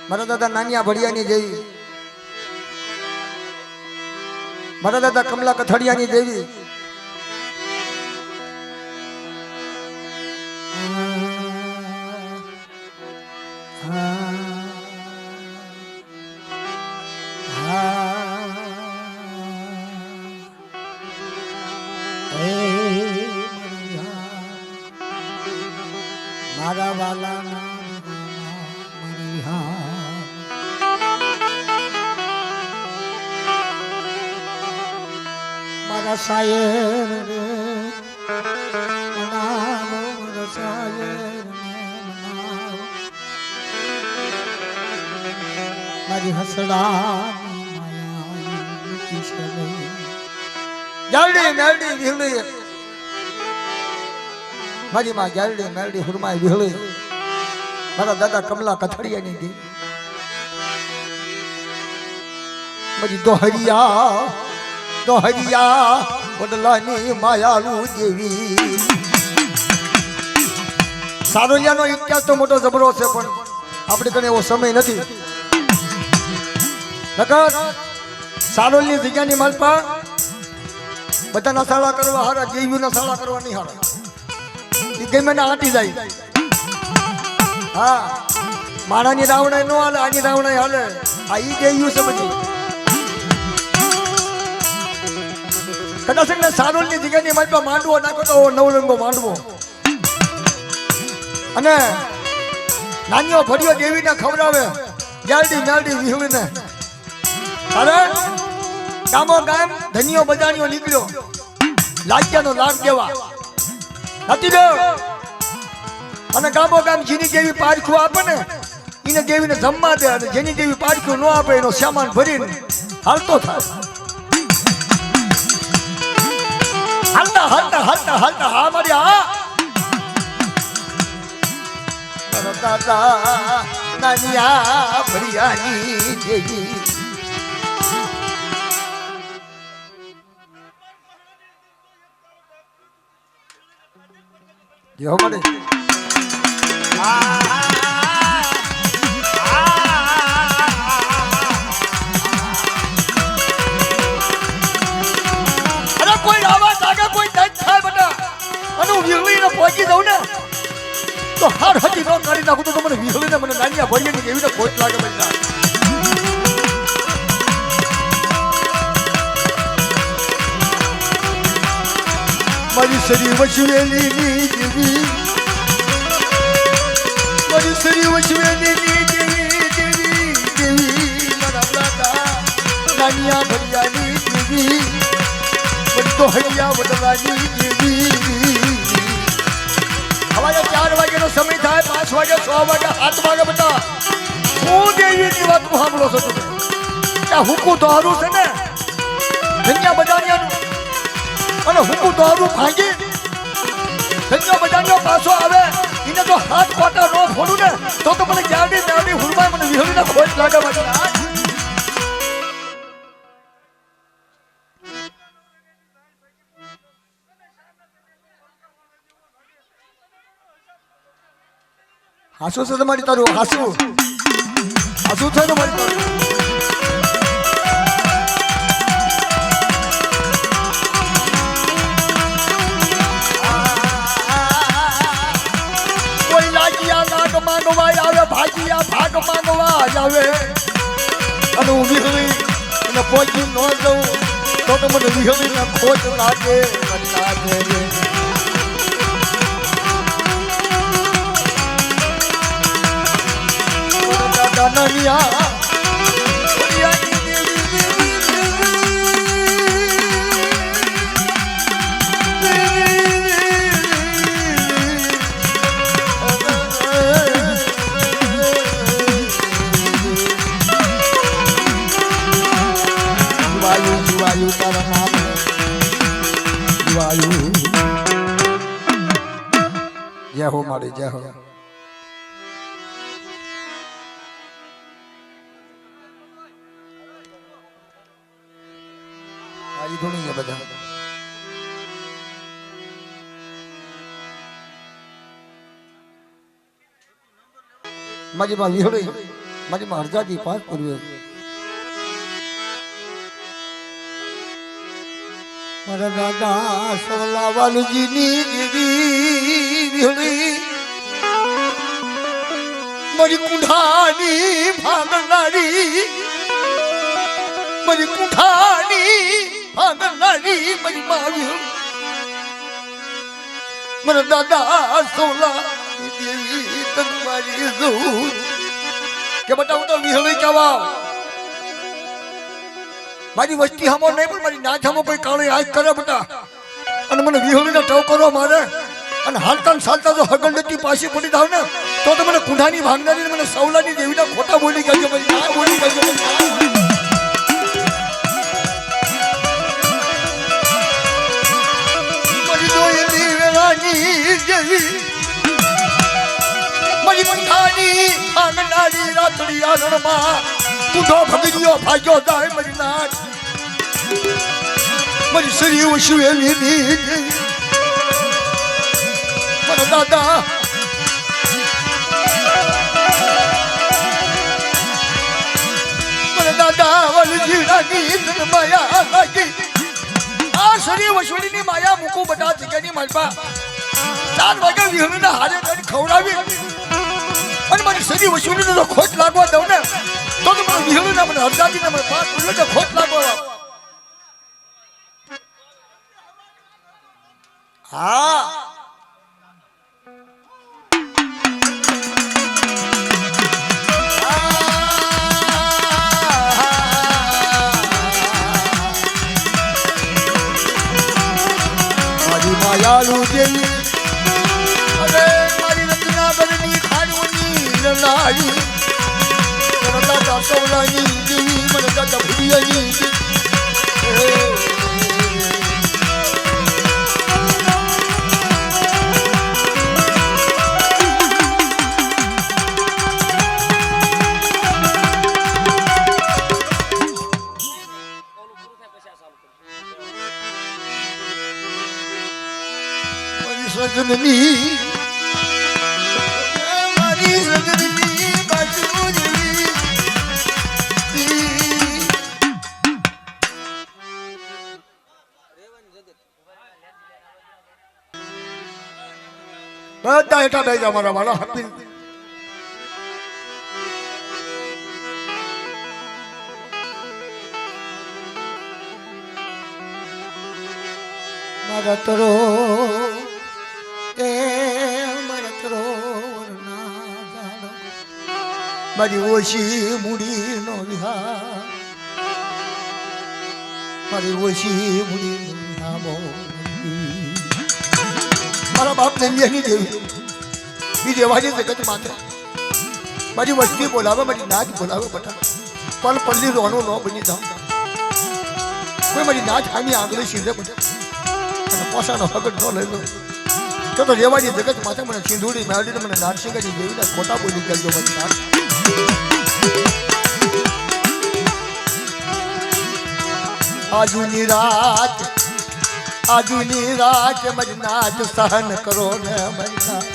મારા દાદા નાનિયા ભડિયાની જેવી, મારા દાદા કમલા કથડિયાની જેવી, મારા વાલા મારા શાયર રે મનાવો, મારા શાયર મારી હસડા જલ્દી મેલડી વિહળી, મારી માં ગેરડી મેલડી હુરમાઈ વિહળી, મારા દાદા કમલા કથડિયાની દી, મારી દોહરિયા દોહરિયા વડલાની માયાલુ દેવી. સારોલિયાનો ઇતિહાસ તો મોટો જબરો છે, પણ આપણે કને એવો સમય નથી. નકર સારોલની જગ્યાની માલપા બધાના સાળા કરવા હારા, જેવીના સાળા કરવા નહીં હારા, એ ગમે ને આંટી જાય. હા, માણાની રાવણાઈ નો હાલે, આની રાવણાઈ હાલે. આ ઈ જેવ્યું છે બધી. કદાચ ને સારોલની જગ્યાની માલપા માંડવો નાખો તો નવરંગો માંડવો, અને નાનીઓ ભર્યો દેવીને ખવડાવે ગેરડી મેલડી વિહળીને. અરે ગામો ગામ ધનિયો બજાણીઓ નીકળ્યો લાગ્યાનો લાભ દેવા નથી દો, અને ગામો ગામ જેની જેવી પારખું આપે ને એને દેવીને જમવા દે, અને જેની જેવી પારખું ન આપે એનો સામાન ભરીને હાલતો થાય. હાલતા હાલતા હાલતા હાલતા હા મારી હા દાદા નાનિયા ભડિયાની દેવી. જો મળે અરે કોઈ આવાજ આગળ કોઈ દર્દ થાય બેટા, અને હું વિહળીને પહોંચી દઉં ને તો હાર હજી ન કાઢી નાખું તો મને વિહળીને મને નાનિયા ભડિયાની એવી ખોટ લાગે બેટા. મારી શરીર વચવેલીની દેવી, મારી શરીર વચવેલીની દેવી દેવી દેવી, મારા દાદા નાનિયા ભડિયાની દેવી, મારી તો હૈયા વડવાની દેવી. સવારે 4 વાગ્યાનો સમય થાય, 5 વાગે, 6 વાગે, 7 વાગે બધા હું દેવીની વાત સાંભળો છો તમે? ત્યાં હુકું તો હારું છે ને ધન્યા બજાણિયાનું, અને હુકું તો હારું ભાંગી ધન્યો બજાણિયો પાછો આવે એને તો હાથ કોટા ન ફોડું ને તો મને ગેરડી મેલડી હુરમાઈ મને વિહળીને ખોટ લાગે. હાસુ છે તમારી તારું હાસુ હાસુ છે ને મારી તારું. કોઈ લાગિયા નાગ માંગવા આવે, ભાગિયા ભાગ માંગવા આવે, અને હું વિહળી અને પહોંચી ન જઉં તો મને વિહળીને ખોટ લાગે લાગે. નાનિયા ભડિયાની દેવી જીવાયું જીવાયું તારા નામ જીવાયું. જય હો મારી જય હો. આવી ધૂણી બધા મારી માં વિહળી મારી માં હરજાજી પાંચ પૂર્વે મારા દાદા સવલા વાલજીની દેવી વિહળી મારી કુંઠાની ભાગનારી મારી કુંઠાની ભાગનારી મારી માં વિહળી મારા દાદા સવલા દેવી તમારી દૂર કે બટા હું તો વિહળી કહેવા મારી વસ્તી હમો નહીં પણ મારી નાચ હમો કોઈ કાળે આજ કરે બટા અને મને વિહળીને ટવકરો મારે અને હાલતા ચાલતા જો હગલડતી પાછી પડી જાવ ને તો મને કુંઢાની ભાંગનારી મને સવલાની દેવીના ખોટા બોલી ગયો મારી ના બોલી ગયો મારી દોયલી વેલાની જેવી મારી કુંઢાની ભાંગનારી રાતડી આનણમાં કુંઢો ભગીયો ભાગ્યો જાય મારી નાચ મારી શરીર વશુએલી મારા દાદા મારા દાદા વલજીડાની તન માયા લાગી આ શરીર વશુની માયા મૂકું બધા જગ્યાની માલપા 4 વાગે વિહળીના હારે કરીને ખવડાવી અને મારી શરીર વશુની તો ખોટ લાગવા દઉં ને તો મને વિહળીના મને હરજાજીને મને પાંચ પૂર્વે ખોટ લાગવા હા મારી માયાલુ દેવી અરે મારી રત્ના બરની ખાડુની લાવી મને દાદા સવલાની દેવી મને દાદા ભૂલિયાની સજનની મારી સજનની બાજુની બધા હેઠા બેસી જાઓ મારા વાલા હપી મારા તરો મારી ઓછી મૂડી નો વિહાર મારી ઓછી મૂડી નો વિહામો મારા બાપ નંદિયાની દેવી બી દેવાની જગત માત્ર મારી વસ્તી બોલાવે મારી નાચ બોલાવે બટા પલ પલ્લી રોનું ન બની જાઉં કોઈ મારી નાચ આમી આંગળી સીધે બટા અને પોસાનો હગડ ન લઈ લો તો રેવાની જગત માથે મને સિંધુડી મેળવીને મને નારસિંગાની દેવીના ખોટા બોલી ગયો મારી નાચ આજુની રાત મારી નાચ સહન કરો ને મારી નાચ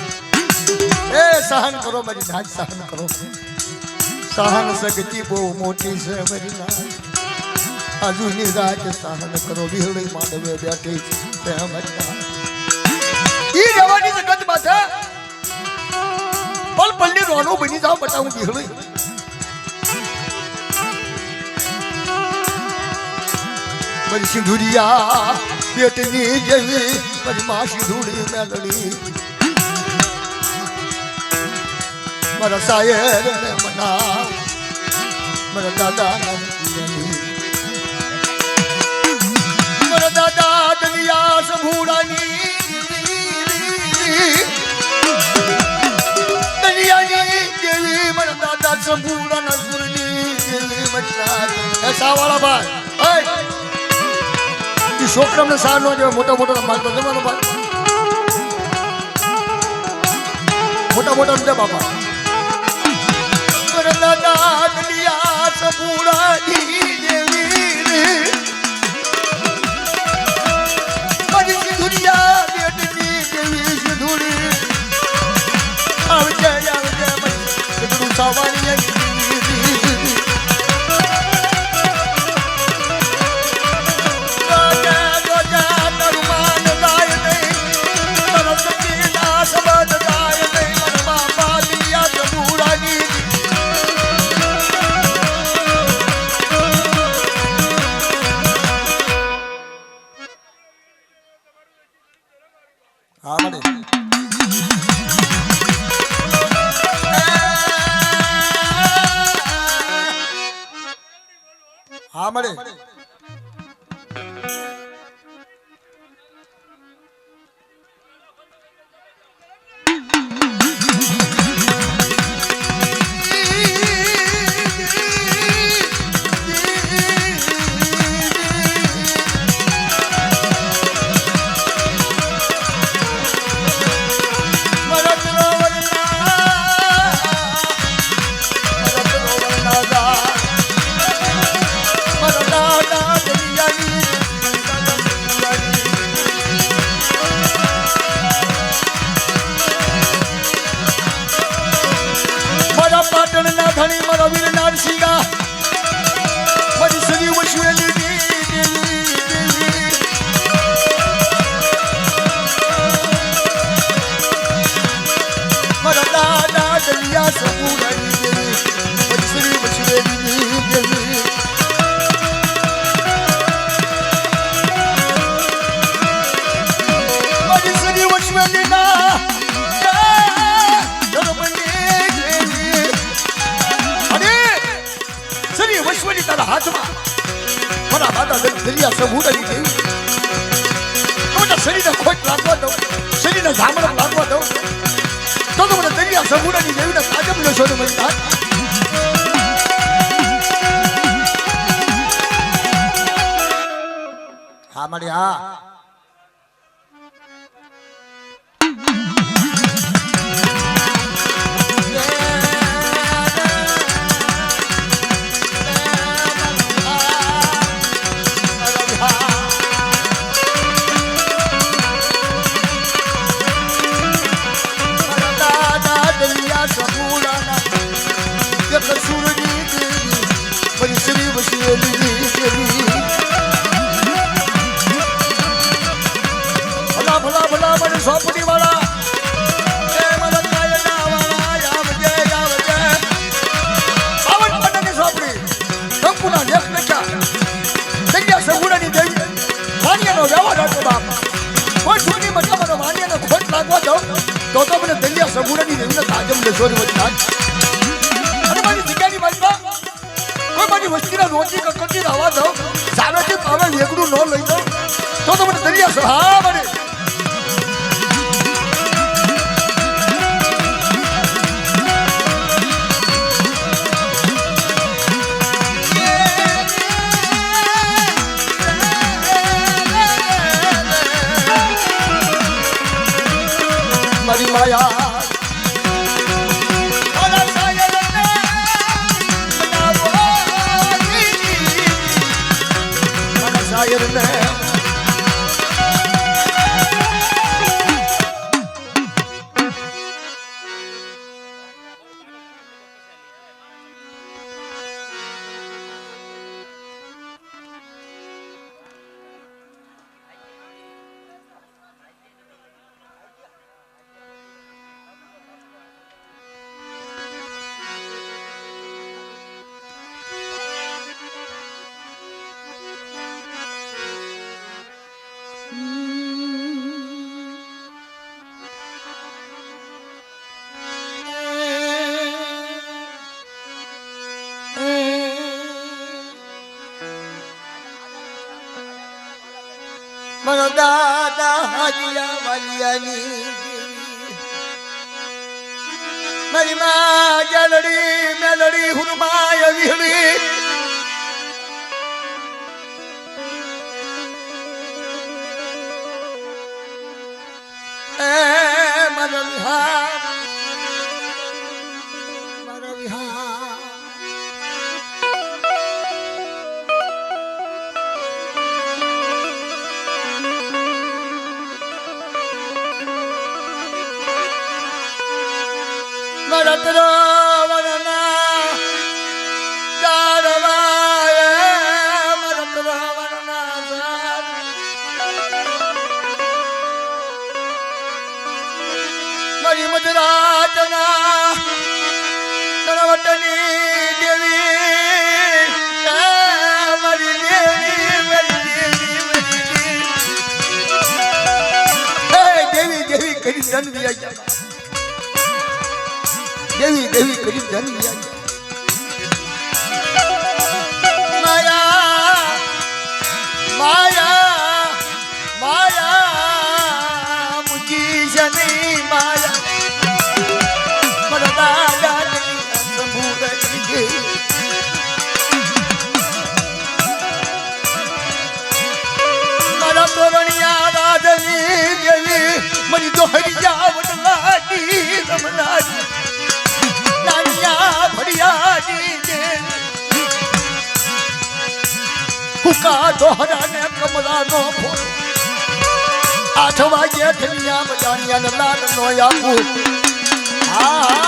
એ સહન કરો મારી નાચ સહન કરો સહન શક્તિ બહુ મોટી છે મારી નાચ આજુની રાત સહન કરો વિહળી માંડવે બેઠી છે મારી નાચ ઈ રેવાની જગત માથે પલ પલ્લી રોનું બની જાવ બતાવું વિહળી મારી સિંધુરિયા પેટની જેવી મારી માં સિંધુડી મેલડી મારા સાયર ને મના મારા દાદા મારા દાદા દલિયા સંભુડાની દલિયાની દેવી મારા દાદા સંભુડાના સુરની દેવી મારા સાવાળા ભાઈ છોકરા સાર નો જો મોટા મોટા મારતો જવાનો મોટા મોટા બાપા દાદા દલિયા સંભુડાની દેવી મારી સિંધુરિયા બેટની દેવી સિંધુડી આવજે આવજે મારી સવારી હા મળે ધણી મારા વીર નારસિંગા મારી સદી વસવેલી દેવી મારા દાદા દરિયા સપુરાની દેવી મારી સદી વસવેલી દેવી મારી સદી વસવેલી ના વૈશ્વની તારા હાથમાં મારા દાદા દરિયા સબૂરાની દેવી તમારા શરીરને ખોટ લાગવા દઉં શરીરને ઝામડા લાગવા દઉં તો મને દરિયા સબૂરાની દેવીને તાજબ લેશો ને મારી નાથ હા મારી હા સોપડી વાળા એ મને કાયના વાળા આવજે આવજે પાવન પટની સોપડી સંપૂર્ણ લેખ લખ્યા દરિયા સગુડાની દેવી વાણિયાનો વ્યવહાર હતો બાપ કોઈ છોકરી મતલબ વાણિયાને ખોટ લાગવા દો તો મને દરિયા સગુડાની દેવીને તાજમ લેશો ને વળી અને મારી જગ્યાની બાજુમાં કોઈ મારી વસ્તીના રોજી કકડતી આવવા દો સામેથી પાવે વેગડું ન લઈ દો તો મને દરિયા હા મને માયા મારા દાદા હાજિયા વાલિયાની મારી માં જલડી મેલડી હુરમાય વિહળી એ મારા વિહાર મારા વિહાર રતરો વરના દારવાય રતરો વરના મારી મજરાતના તણવટની દેવી મારી દેવી દેવી દેવી કરી જન્મ ગયા દેવી દેવી કરી જન્મ માયા ફૂકા દોહરાને કમરાનો ફોન 8 વાગે ધનિયા બજાણિયા લાડ નો આપું હા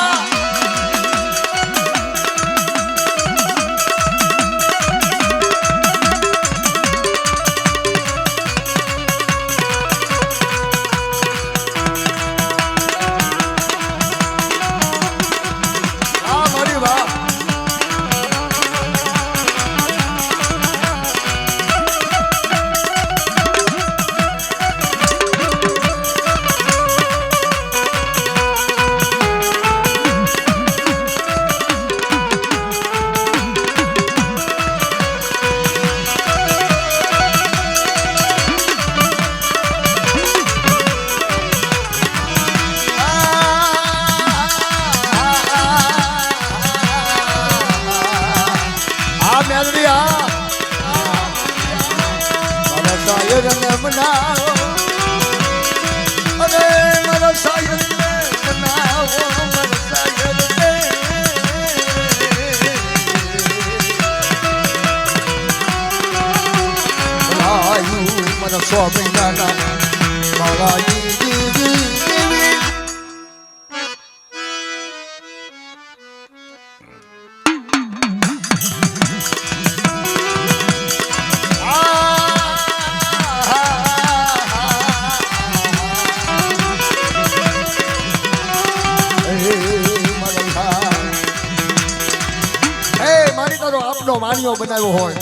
માણિયો બનાવ્યો હોય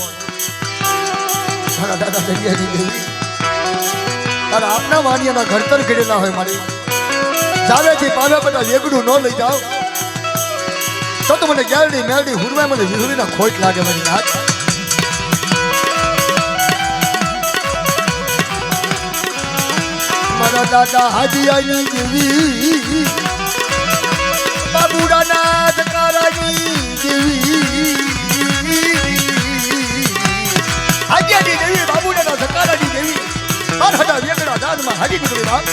મારા દાદા દરિયાની દેવી અને આપના માણિયાના ઘડતર કરેલા હોય મારી જાવેથી પાવ્યા બધા વેગડું ન લઈ જાઓ તો મને ગેરડી મેરડી હુરવાય મને વિહુરીના ખોટ લાગે મારી નાથ મારા દાદા હાજીયાની દેવી બાબુડાના ધકારાની દેવી હાજીયાની દેવી બાબુડાના ધકારાની દેવી મારા વેગડા દાદમાં હાજી નીકળી બાપ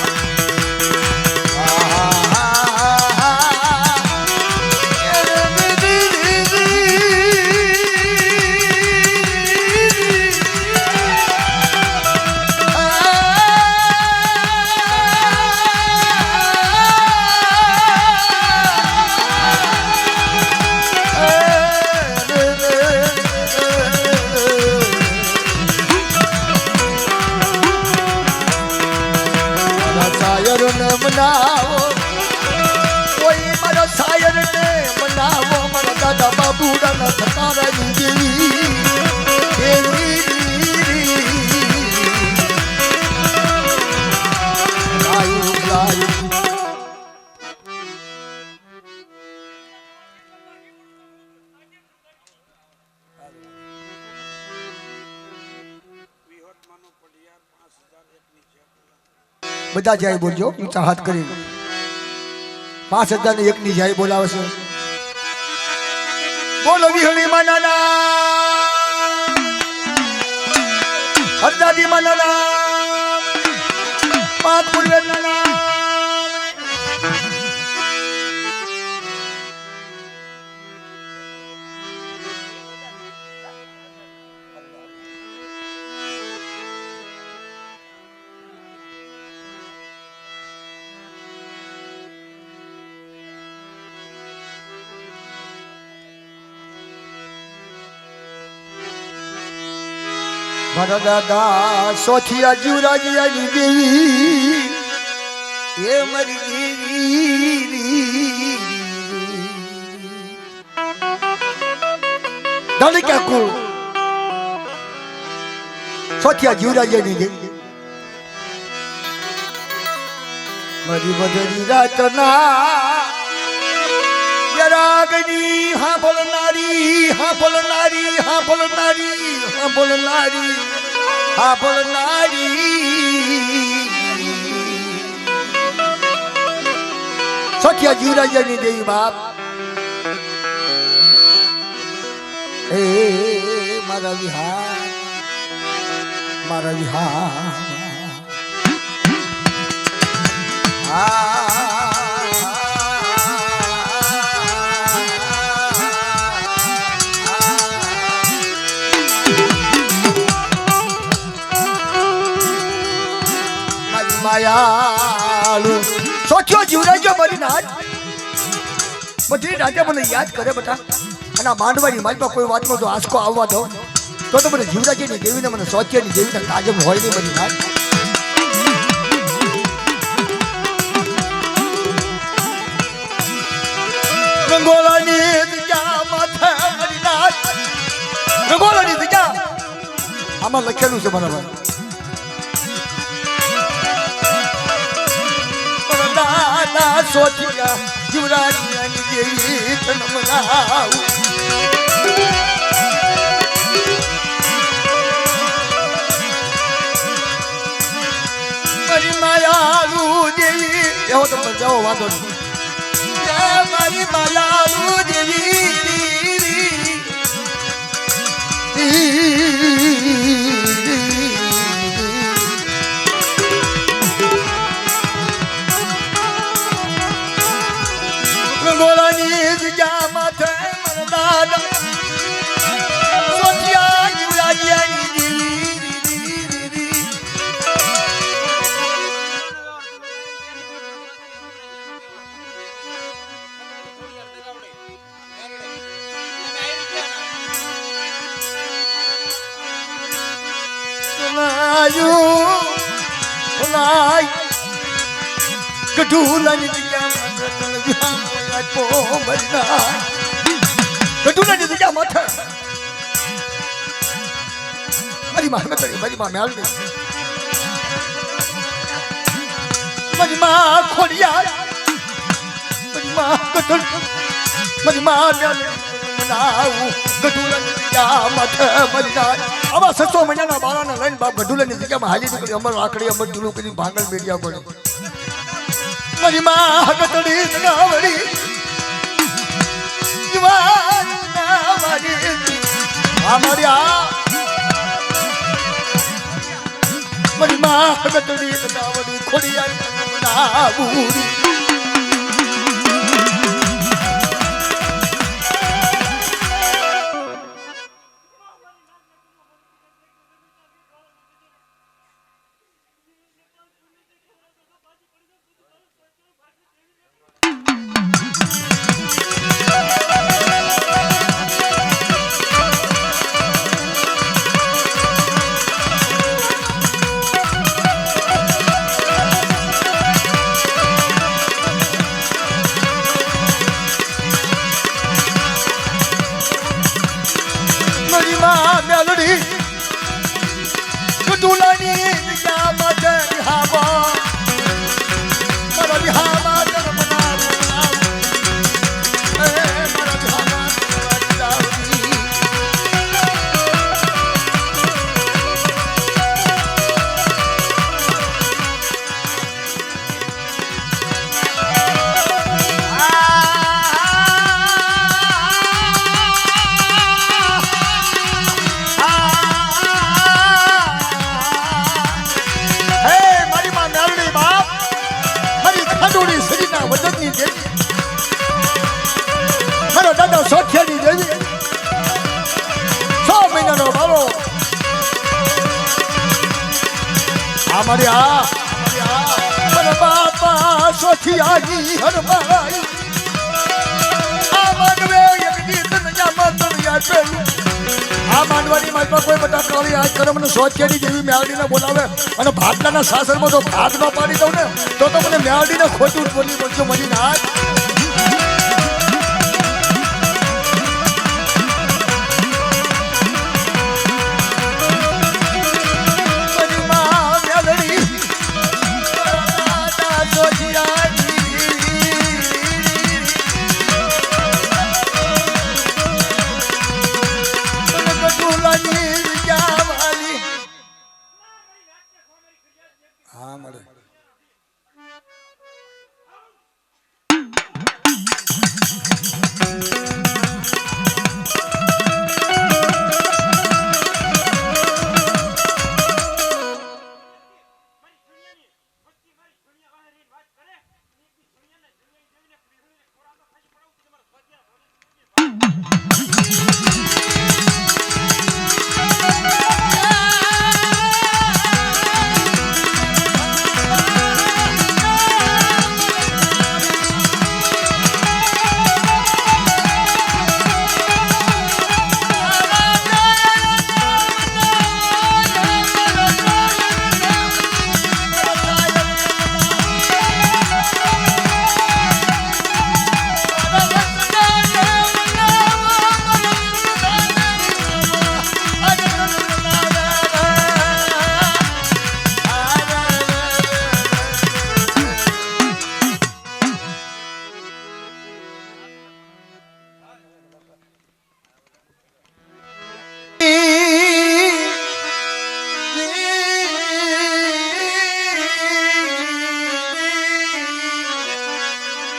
મનાવો કોઈ મારા સાયર ને મનાવો મારા દાદા બાબુડાના ધકારાની દેવી બધા જાય બોલજો ઊંચા હાથ કરીને 5000 ને એકની જાય બોલાવે છે બોલો વિહળી માનાના હરદાદી માનાના પાંચ પુરવેના મારા દાદા સોથિયા જુરાજીયાની દેવી એ મારી દેવી ધણિકા કુળ સોથિયા જુરાજીયાની દેવી મારી બદરી રાતના રાગની હા બોલનારી હા બોલનારી હા બોલનારી હા બોલનારી હા બોલનારી સોથિયા જીવરાજાની દેવી બાપ એ મારા વિહાર માયાળુ સોચ્યો જીવરાજો મારી નાથ બધી રાતે મને યાદ કરે બેટા અને આ માંડવાની માલમાં કોઈ વાતનો જો આંસકો આવવા દો તો મને જીવરાજીની દેવીને મને સોચ્યાની દેવીને તાજમ હોય નહીં મારી નાથ રંગોળાની દિશા માથે મારી નાથ રંગોળાની દિશા આમાં લખેલું છે બરાબર દાદા સોચિયા જીવરાજની દેવી તનમનાવ મારી માયાલુ દેવી એવો તમે જાઓ વાંધો નહીં મારી માયાલુ દેવી રંગોળાની જગ્યા માથે મરદાદ સોચિયા જીવરાજની દેવી કઢુલાની જગ્યા કઢુલાની જગ્યા માથે મારી માં મેળ દે મારી માં ખોડિયા મારી માં કઢુલ મારી માં મનાવું કઢુલાની જગ્યા માથે મારી નાથ આવા 600 મહિનાના બાળાને લઈને બાપ કઢુલાની જગ્યામાં હાલી નીકળી અમર આકડી અમર ઢૂલું કરી ભાંગલ મેળ્યા પડે મારી માં કતડી નગાવડી જવાન નગાવડી અમાર્યા મારી માં કતડી નગાવડી ખોડિયા નગાવડી સોઠિયાની દેવી 100 મહિનાનો બાળો અમારી આ બાપા સોઠિયાની હરમાઈ આ માનવે એક ગીત નયા મતન યાદ પેલું આ માનવાની માલમાં કોઈ બટા કાળી આજ કરે મને સોઠિયાની દેવી મેળડીને બોલાવે અને ભાટલાના સાસરમાં જો ભાગ ન પાડી દઉં ને તો મને મેળડીને ખોટું બોલી બોલજો મળી નાથ હા મળે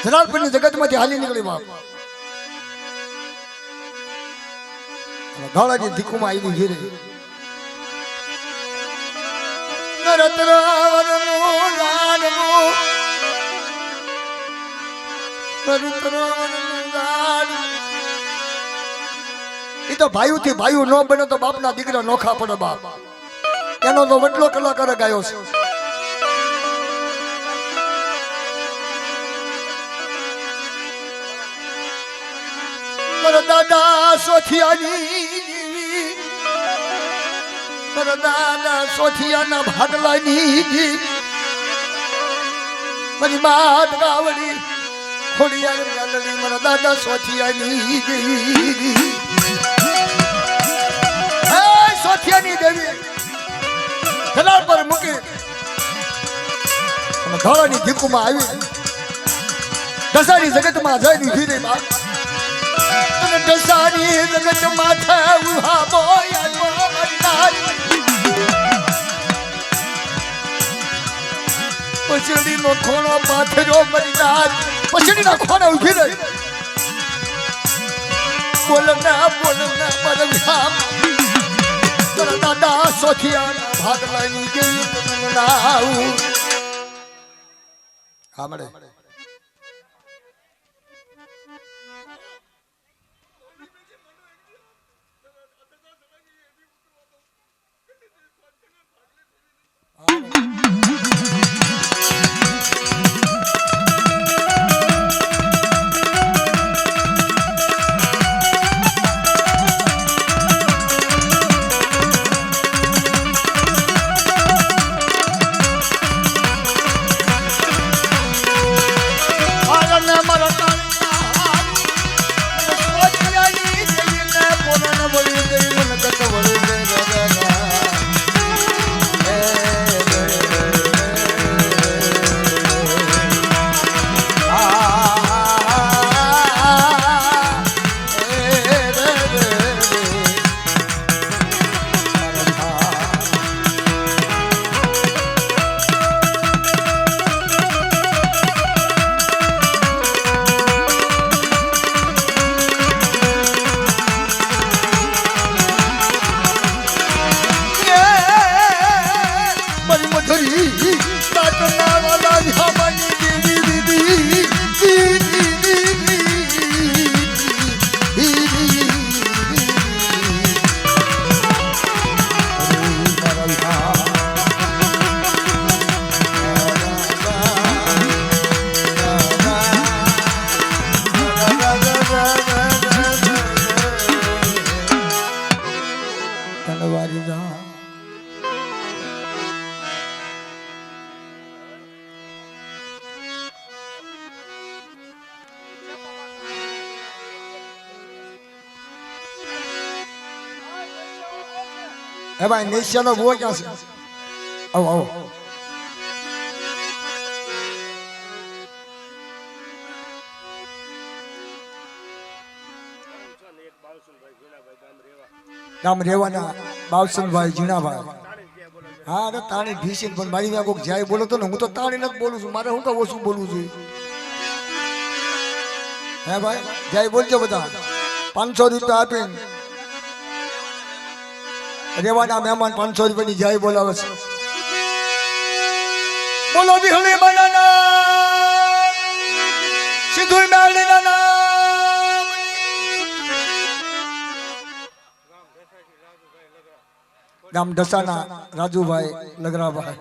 ધરાલપુરની જગતમાંથી હાલી નીકળી બાપ ધોળાની ધીકુમાં આવી ઘેરે એ તો ભાઈઓ થી ભાઈઓ ન બને તો બાપના દીકરા નોખા પડે બાપ એનો તો વડલો કલાકાર ગાયો છે મારા દાદા સોથિયાના ભાગલાની મારી માત ગાવડી ખોડિયાર ગાલડી મારા દાદા સોથિયાની સોથિયાની દેવી ધલાલ પર મૂકી અને ધોળાની ધીકુમાં આવી દસાની જગતમાં જઈને ફીરે બાપ દસાની જગત માથે ઉહા બોયા પછડી નો ખોણો પાથર્યો મરીદાર પછડી ના ખોણા ઉભી રહી બોલના મારા ધામ મારા દાદા સોથિયાના ભાગ લાવી ગઈ નાઉ હા મળે એ ભાઈ નેશિયાનો બુઓ ક્યાં છે આવો આવો ગામ રેવાના બાવસનભાઈ જીણાભાઈ હા અરે તાણી ભીસીન પણ મારી ત્યાં કોઈક જાય બોલો તો ને હું તો તાણી નથી બોલું છું મારે હું તો ઓછું બોલવું જોઈએ હે ભાઈ જાય બોલજો બધા 500 રૂપિયા આપીને રેવાના મહેમાન 500 રૂપિયાની જાય બોલાવે છે બોલો વિહળી બનાના સિદ્ધુ મેળીના નામ ગામ ઢસાના રાજુભાઈ લગરાભાઈ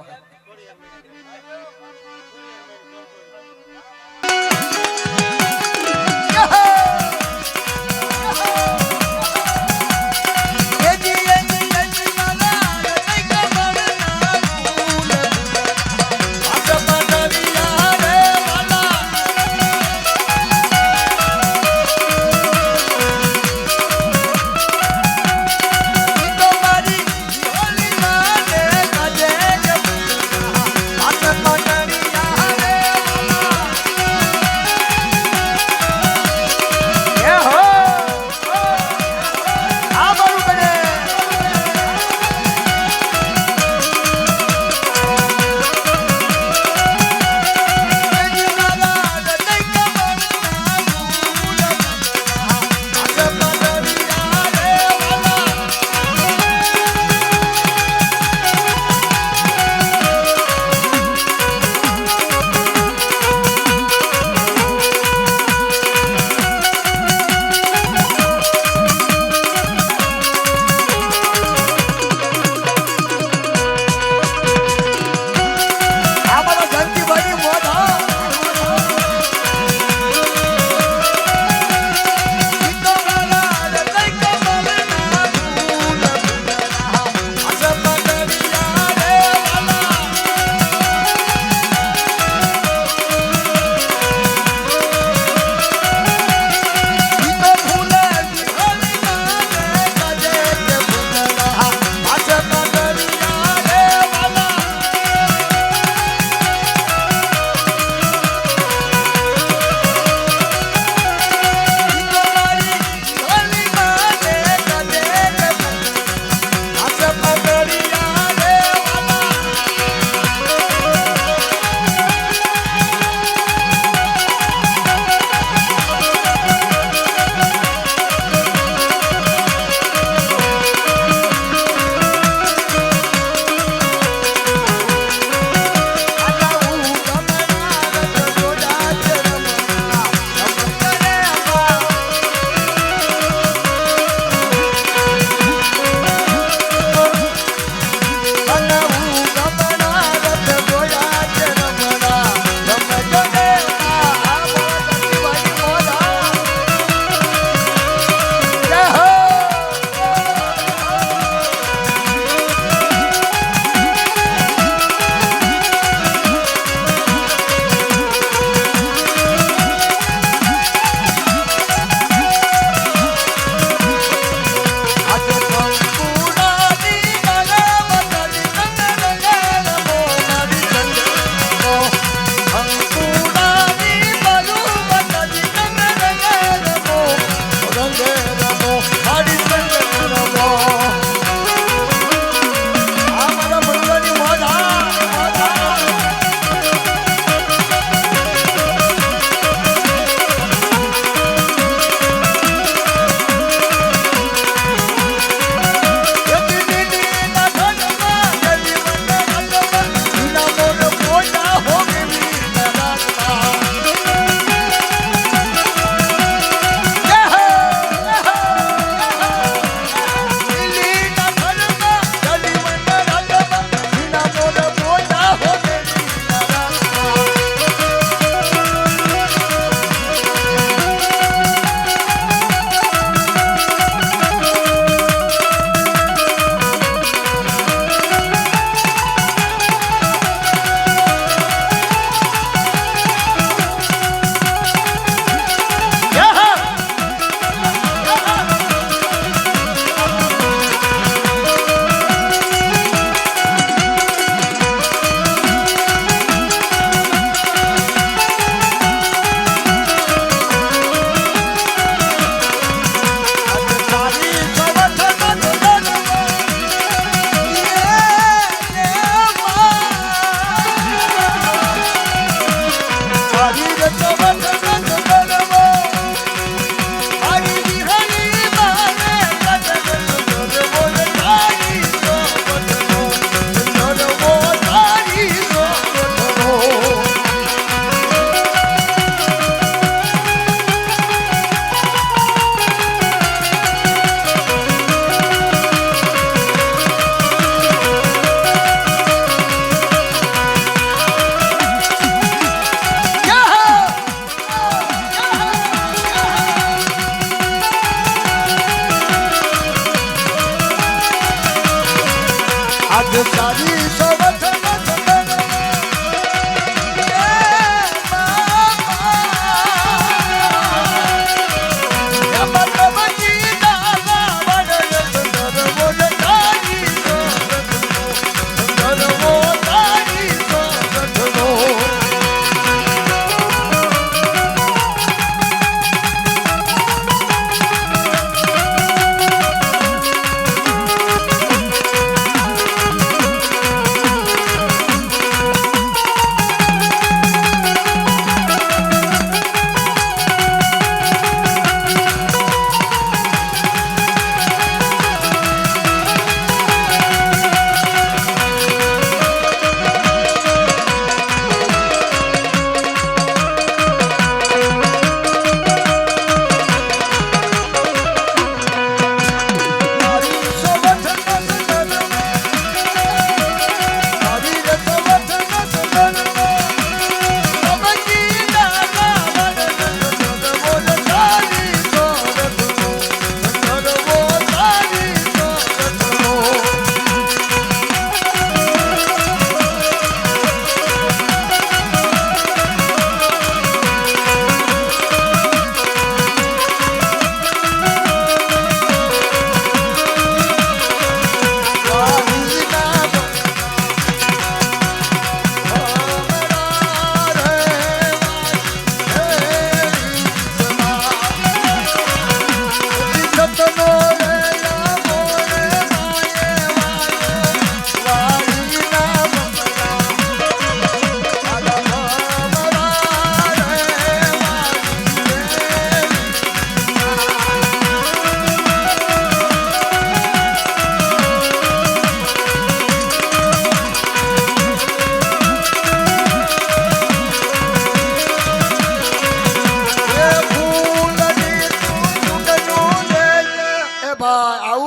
સારી